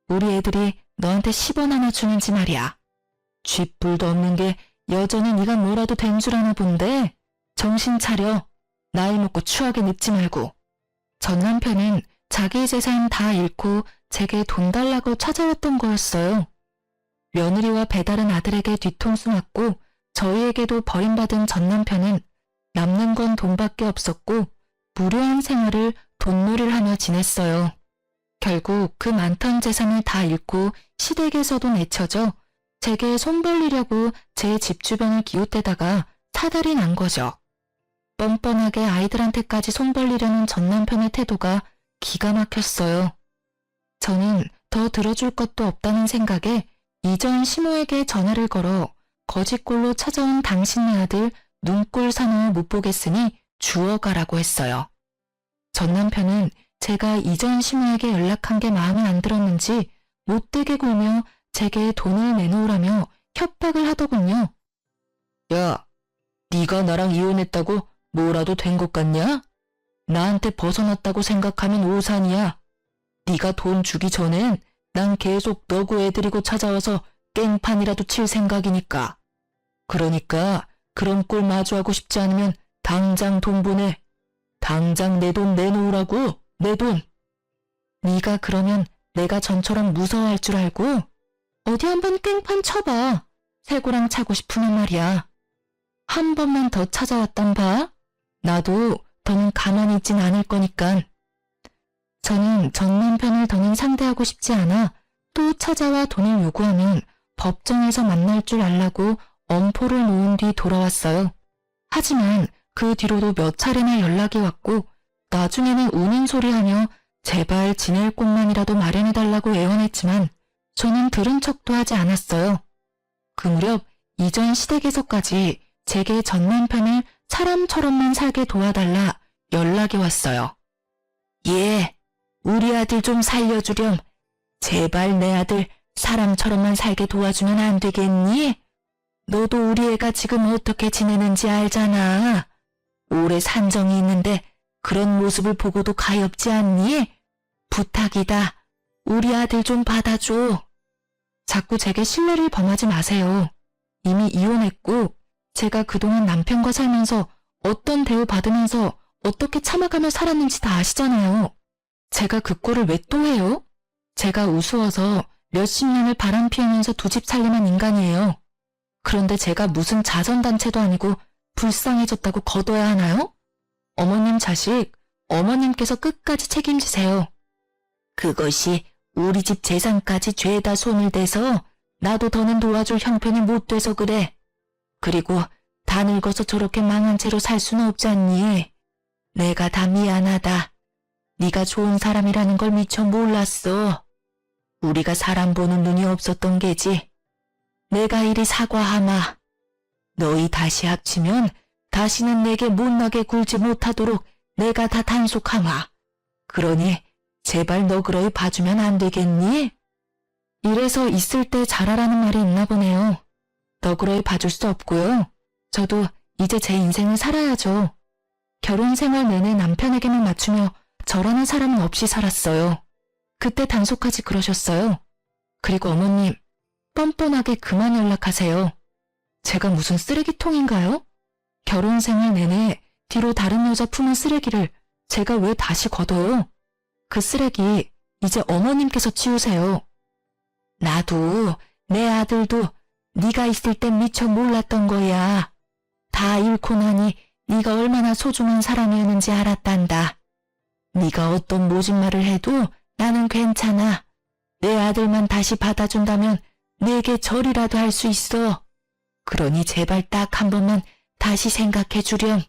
우리 애들이 너한테 10원 하나 주는지 말이야. 쥐뿔도 없는 게 여전히 네가 뭐라도 된 줄 아나 본데 정신 차려. 나이 먹고 추하게 늙지 말고. 전 남편은 자기 재산 다 잃고 제게 돈 달라고 찾아왔던 거였어요. 며느리와 배다른 아들에게 뒤통수 맞고 저희에게도 버림받은 전 남편은 남는 건 돈밖에 없었고 무료한 생활을 돈놀이를 하며 지냈어요. 결국 그 많던 재산을 다 잃고 시댁에서도 내쳐져 제게 손 벌리려고 제 집 주변을 기웃대다가 사달이 난 거죠. 뻔뻔하게 아이들한테까지 손 벌리려는 전 남편의 태도가 기가 막혔어요. 저는 더 들어줄 것도 없다는 생각에 이전 시모에게 전화를 걸어 거짓골로 찾아온 당신네 아들 눈꼴 사나워 못 보겠으니 주워가라고 했어요. 전 남편은 제가 이전 시모에게 연락한 게 마음에 안 들었는지 못되게 굴며 제게 돈을 내놓으라며 협박을 하더군요. 야, 네가 나랑 이혼했다고 뭐라도 된 것 같냐? 나한테 벗어났다고 생각하면 오산이야. 네가 돈 주기 전엔 난 계속 너구 애들이고 찾아와서 깽판이라도 칠 생각이니까. 그러니까 그런 꼴 마주하고 싶지 않으면 당장 돈 보내. 당장 내 돈 내놓으라고, 내 돈. 네가 그러면 내가 전처럼 무서워할 줄 알고? 어디 한번 깽판 쳐봐. 새고랑 차고 싶으면 말이야. 한 번만 더 찾아왔단 봐. 나도 더는 가만히 있진 않을 거니깐. 저는 전 남편을 더는 상대하고 싶지 않아 또 찾아와 돈을 요구하면 법정에서 만날 줄 알라고 엄포를 놓은 뒤 돌아왔어요. 하지만 그 뒤로도 몇 차례나 연락이 왔고 나중에는 우는 소리하며 제발 지낼 곳만이라도 마련해달라고 애원했지만 저는 들은 척도 하지 않았어요. 그 무렵 이전 시댁에서까지 제게 전 남편을 사람처럼만 살게 도와달라 연락이 왔어요. 예, 우리 아들 좀 살려주렴. 제발 내 아들 사람처럼만 살게 도와주면 안 되겠니? 너도 우리 애가 지금 어떻게 지내는지 알잖아. 오래 산정이 있는데 그런 모습을 보고도 가엾지 않니? 부탁이다. 우리 아들 좀 받아줘. 자꾸 제게 신뢰를 범하지 마세요. 이미 이혼했고 제가 그동안 남편과 살면서 어떤 대우 받으면서 어떻게 참아가며 살았는지 다 아시잖아요. 제가 그 꼴을 왜 또 해요? 제가 우스워서 몇십 년을 바람 피우면서 두 집 살림한 인간이에요. 그런데 제가 무슨 자선단체도 아니고 불쌍해졌다고 거둬야 하나요? 어머님 자식, 어머님께서 끝까지 책임지세요. 그것이 우리 집 재산까지 죄다 손을 대서 나도 더는 도와줄 형편이 못 돼서 그래. 그리고 다 늙어서 저렇게 망한 채로 살 수는 없지 않니? 내가 다 미안하다. 네가 좋은 사람이라는 걸 미처 몰랐어. 우리가 사람 보는 눈이 없었던 게지. 내가 이리 사과하마. 너희 다시 합치면 다시는 내게 못나게 굴지 못하도록 내가 다 단속하마. 그러니 제발 너그러이 봐주면 안 되겠니? 이래서 있을 때 잘하라는 말이 있나 보네요. 너그러이 봐줄 수 없고요. 저도 이제 제 인생을 살아야죠. 결혼 생활 내내 남편에게만 맞추며 저라는 사람은 없이 살았어요. 그때 단속하지 그러셨어요. 그리고 어머님, 뻔뻔하게 그만 연락하세요. 제가 무슨 쓰레기통인가요? 결혼 생활 내내 뒤로 다른 여자 품은 쓰레기를 제가 왜 다시 걷어요? 그 쓰레기 이제 어머님께서 치우세요. 나도 내 아들도 네가 있을 땐 미처 몰랐던 거야. 다 잃고 나니 네가 얼마나 소중한 사람이었는지 알았단다. 네가 어떤 모진 말을 해도 나는 괜찮아. 내 아들만 다시 받아준다면 내게 절이라도 할 수 있어. 그러니 제발 딱 한 번만 다시 생각해 주렴.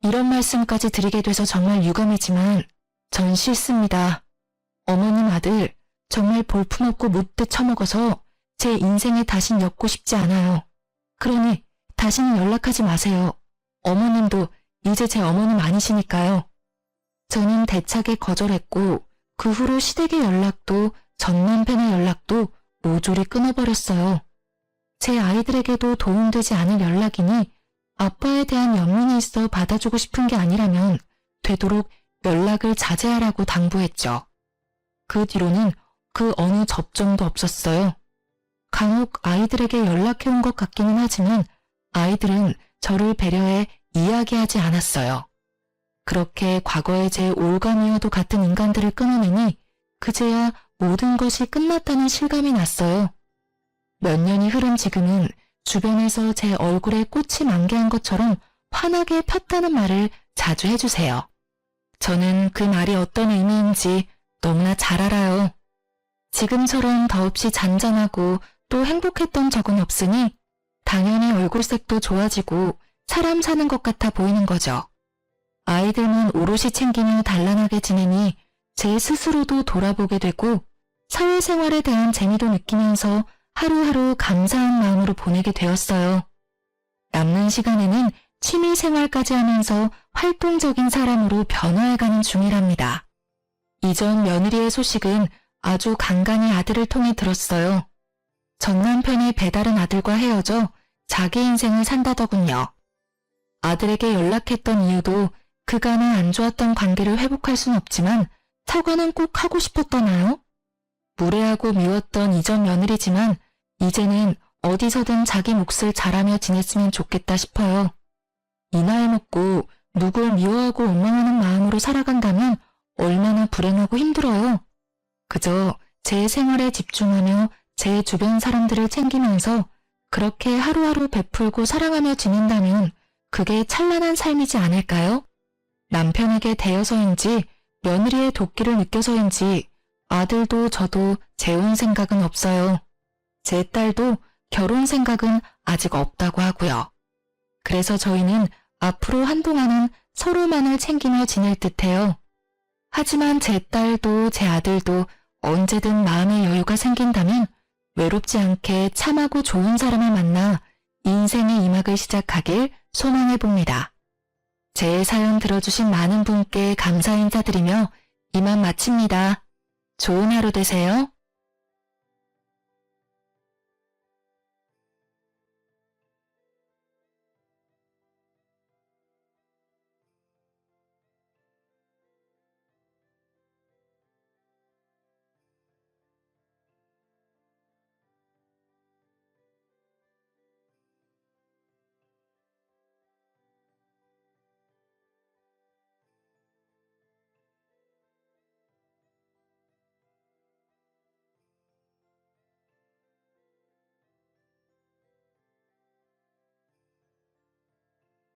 이런 말씀까지 드리게 돼서 정말 유감이지만 전 싫습니다. 어머님 아들 정말 볼품없고 못돼 처먹어서 제 인생에 다신 엮고 싶지 않아요. 그러니 다시는 연락하지 마세요. 어머님도 이제 제 어머님 아니시니까요. 저는 대차게 거절했고 그 후로 시댁의 연락도 전 남편의 연락도 모조리 끊어버렸어요. 제 아이들에게도 도움되지 않을 연락이니 아빠에 대한 연민이 있어 받아주고 싶은 게 아니라면 되도록 연락을 자제하라고 당부했죠. 그 뒤로는 그 어느 접종도 없었어요. 간혹 아이들에게 연락해온 것 같기는 하지만 아이들은 저를 배려해 이야기하지 않았어요. 그렇게 과거의 제 올가미와도 같은 인간들을 끊어내니 그제야 모든 것이 끝났다는 실감이 났어요. 몇 년이 흐른 지금은 주변에서 제 얼굴에 꽃이 만개한 것처럼 환하게 폈다는 말을 자주 해주세요. 저는 그 말이 어떤 의미인지 너무나 잘 알아요. 지금처럼 더없이 잔잔하고 또 행복했던 적은 없으니 당연히 얼굴색도 좋아지고 사람 사는 것 같아 보이는 거죠. 아이들만 오롯이 챙기며 단란하게 지내니 제 스스로도 돌아보게 되고 사회생활에 대한 재미도 느끼면서 하루하루 감사한 마음으로 보내게 되었어요. 남는 시간에는 취미생활까지 하면서 활동적인 사람으로 변화해가는 중이랍니다. 이전 며느리의 소식은 아주 간간히 아들을 통해 들었어요. 전 남편이 배다른 아들과 헤어져 자기 인생을 산다더군요. 아들에게 연락했던 이유도 그간의 안 좋았던 관계를 회복할 순 없지만 사과는 꼭 하고 싶었더나요? 무례하고 미웠던 이전 며느리지만 이제는 어디서든 자기 몫을 잘하며 지냈으면 좋겠다 싶어요. 이 나이 먹고 누굴 미워하고 원망하는 마음으로 살아간다면 얼마나 불행하고 힘들어요. 그저 제 생활에 집중하며 제 주변 사람들을 챙기면서 그렇게 하루하루 베풀고 사랑하며 지낸다면 그게 찬란한 삶이지 않을까요? 남편에게 대여서인지 며느리의 도끼를 느껴서인지 아들도 저도 재혼 생각은 없어요. 제 딸도 결혼 생각은 아직 없다고 하고요. 그래서 저희는 앞으로 한동안은 서로만을 챙기며 지낼 듯해요. 하지만 제 딸도 제 아들도 언제든 마음의 여유가 생긴다면 외롭지 않게 참하고 좋은 사람을 만나 인생의 이막을 시작하길 소망해 봅니다. 제 사연 들어주신 많은 분께 감사 인사드리며 이만 마칩니다. 좋은 하루 되세요.